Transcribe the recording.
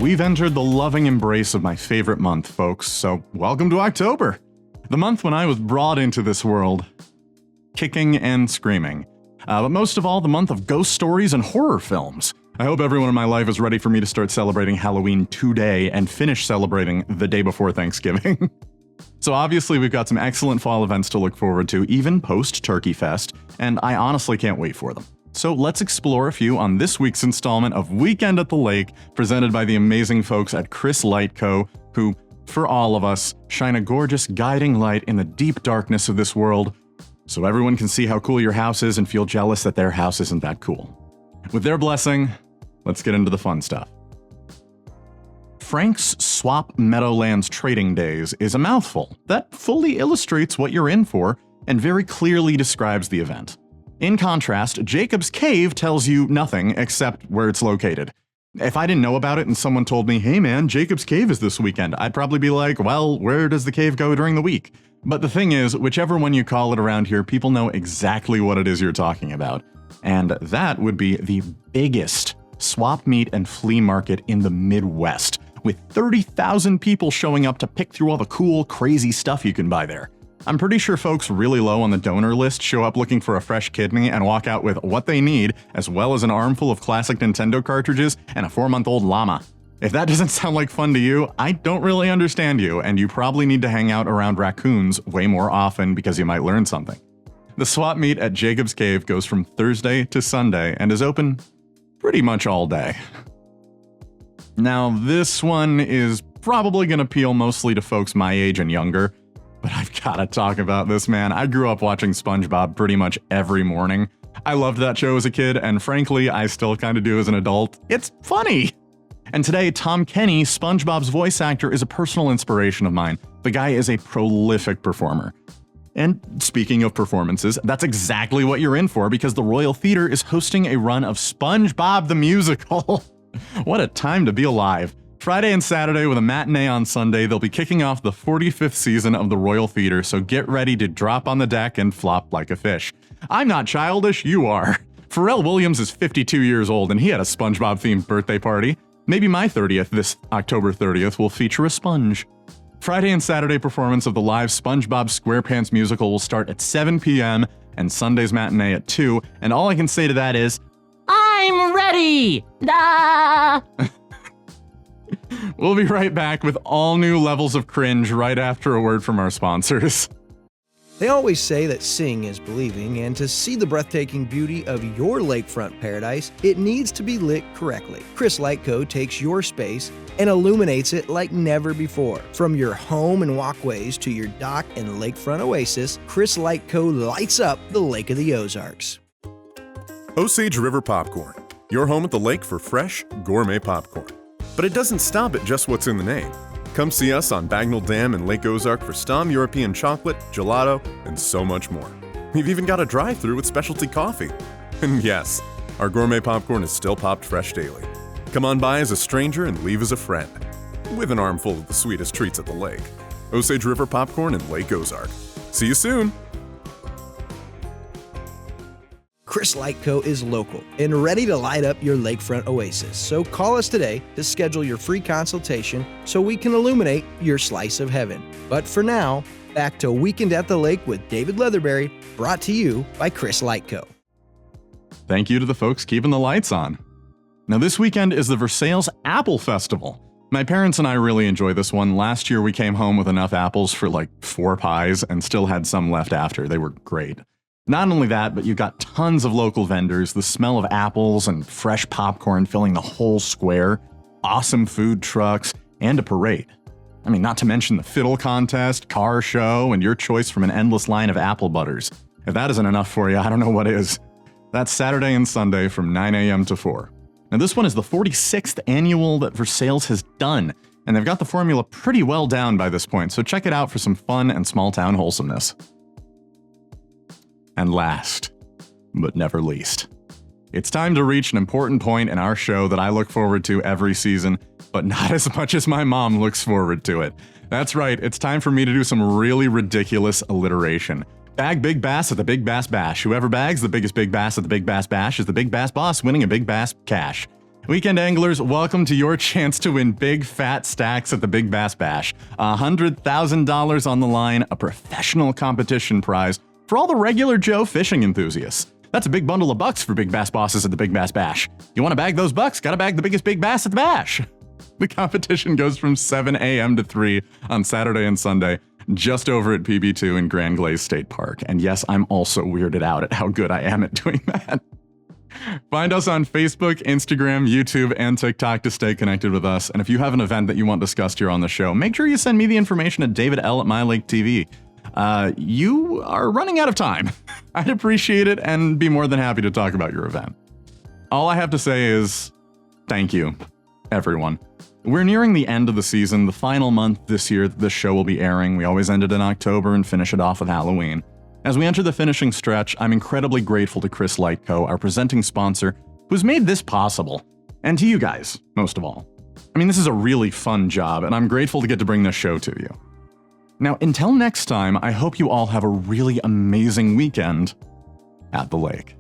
we've entered the loving embrace of my favorite month, folks, so welcome to October, the month when I was brought into this world, kicking and screaming. But most of all, the month of ghost stories and horror films. I hope everyone in my life is ready for me to start celebrating Halloween today and finish celebrating the day before Thanksgiving. So obviously we've got some excellent fall events to look forward to, even post-Turkey Fest, and I honestly can't wait for them. So let's explore a few on this week's installment of Weekend at the Lake, presented by the amazing folks at Chris Light Co., who, for all of us, shine a gorgeous guiding light in the deep darkness of this world, so everyone can see how cool your house is and feel jealous that their house isn't that cool. With their blessing, let's get into the fun stuff. Frank's Swap Meadowlands Trading Days is a mouthful that fully illustrates what you're in for and very clearly describes the event. In contrast, Jacob's Cave tells you nothing except where it's located. If I didn't know about it and someone told me, hey man, Jacob's Cave is this weekend, I'd probably be like, well, where does the cave go during the week? But the thing is, whichever one you call it around here, people know exactly what it is you're talking about. And that would be the biggest swap meet and flea market in the Midwest, with 30,000 people showing up to pick through all the cool, crazy stuff you can buy there. I'm pretty sure folks really low on the donor list show up looking for a fresh kidney and walk out with what they need, as well as an armful of classic Nintendo cartridges and a 4-month-old llama. If that doesn't sound like fun to you, I don't really understand you, and you probably need to hang out around raccoons way more often because you might learn something. The swap meet at Jacob's Cave goes from Thursday to Sunday and is open pretty much all day. Now, this one is probably going to appeal mostly to folks my age and younger, but I've got to talk about this, man. I grew up watching SpongeBob pretty much every morning. I loved that show as a kid, and frankly, I still kind of do as an adult. It's funny! And today, Tom Kenny, SpongeBob's voice actor, is a personal inspiration of mine. The guy is a prolific performer. And speaking of performances, that's exactly what you're in for, because the Royal Theatre is hosting a run of SpongeBob the Musical. What a time to be alive. Friday and Saturday with a matinee on Sunday, they'll be kicking off the 45th season of the Royal Theatre, so get ready to drop on the deck and flop like a fish. I'm not childish, you are. Pharrell Williams is 52 years old and he had a SpongeBob-themed birthday party. Maybe my 30th, this October 30th, will feature a sponge. Friday and Saturday performance of the live SpongeBob SquarePants musical will start at 7 p.m. and Sunday's matinee at 2, and all I can say to that is, I'm ready! Ah! We'll be right back with all new levels of cringe right after a word from our sponsors. They always say that seeing is believing, and to see the breathtaking beauty of your lakefront paradise, it needs to be lit correctly. Chris Light Co. takes your space and illuminates it like never before. From your home and walkways to your dock and lakefront oasis, Chris Light Co. lights up the Lake of the Ozarks. Osage River Popcorn, your home at the lake for fresh, gourmet popcorn. But it doesn't stop at just what's in the name. Come see us on Bagnell Dam and Lake Ozark for Stom European chocolate, gelato, and so much more. We've even got a drive-thru with specialty coffee. And yes, our gourmet popcorn is still popped fresh daily. Come on by as a stranger and leave as a friend, with an armful of the sweetest treats at the lake. Osage River Popcorn and Lake Ozark. See you soon! Chris Light Co. is local and ready to light up your lakefront oasis. So call us today to schedule your free consultation so we can illuminate your slice of heaven. But for now, back to Weekend at the Lake with David Leatherberry, brought to you by Chris Light Co. Thank you to the folks keeping the lights on. Now this weekend is the Versailles Apple Festival. My parents and I really enjoy this one. Last year we came home with enough apples for like 4 pies and still had some left after. They were great. Not only that, but you've got tons of local vendors, the smell of apples and fresh popcorn filling the whole square, awesome food trucks, and a parade. I mean, not to mention the fiddle contest, car show, and your choice from an endless line of apple butters. If that isn't enough for you, I don't know what is. That's Saturday and Sunday from 9 a.m. to 4. Now this one is the 46th annual that Versailles has done, and they've got the formula pretty well down by this point, so check it out for some fun and small-town wholesomeness. And last, but never least, it's time to reach an important point in our show that I look forward to every season, but not as much as my mom looks forward to it. That's right, it's time for me to do some really ridiculous alliteration. Bag Big Bass at the Big Bass Bash. Whoever bags the biggest Big Bass at the Big Bass Bash is the Big Bass boss winning a Big Bass cash. Weekend anglers, welcome to your chance to win big fat stacks at the Big Bass Bash. $100,000 on the line, a professional competition prize for all the regular Joe fishing enthusiasts. That's a big bundle of bucks for big bass bosses at the Big Bass Bash. You want to bag those bucks? Gotta bag the biggest big bass at the bash. The competition goes from 7 a.m. to 3 on Saturday and Sunday, just over at PB2 in Grand Glaze State Park. And yes, I'm also weirded out at how good I am at doing that. Find us on Facebook, Instagram, YouTube, and TikTok to stay connected with us. And if you have an event that you want discussed here on the show, make sure you send me the information at davidl@mylaketv. You are running out of time. I'd appreciate it and be more than happy to talk about your event. All I have to say is thank you, everyone. We're nearing the end of the season, the final month this year that this show will be airing. We always end it in October and finish it off with Halloween. As we enter the finishing stretch, I'm incredibly grateful to Chris Lightco, our presenting sponsor, who's made this possible. And to you guys, most of all. I mean, this is a really fun job, and I'm grateful to get to bring this show to you. Now, until next time, I hope you all have a really amazing weekend at the lake.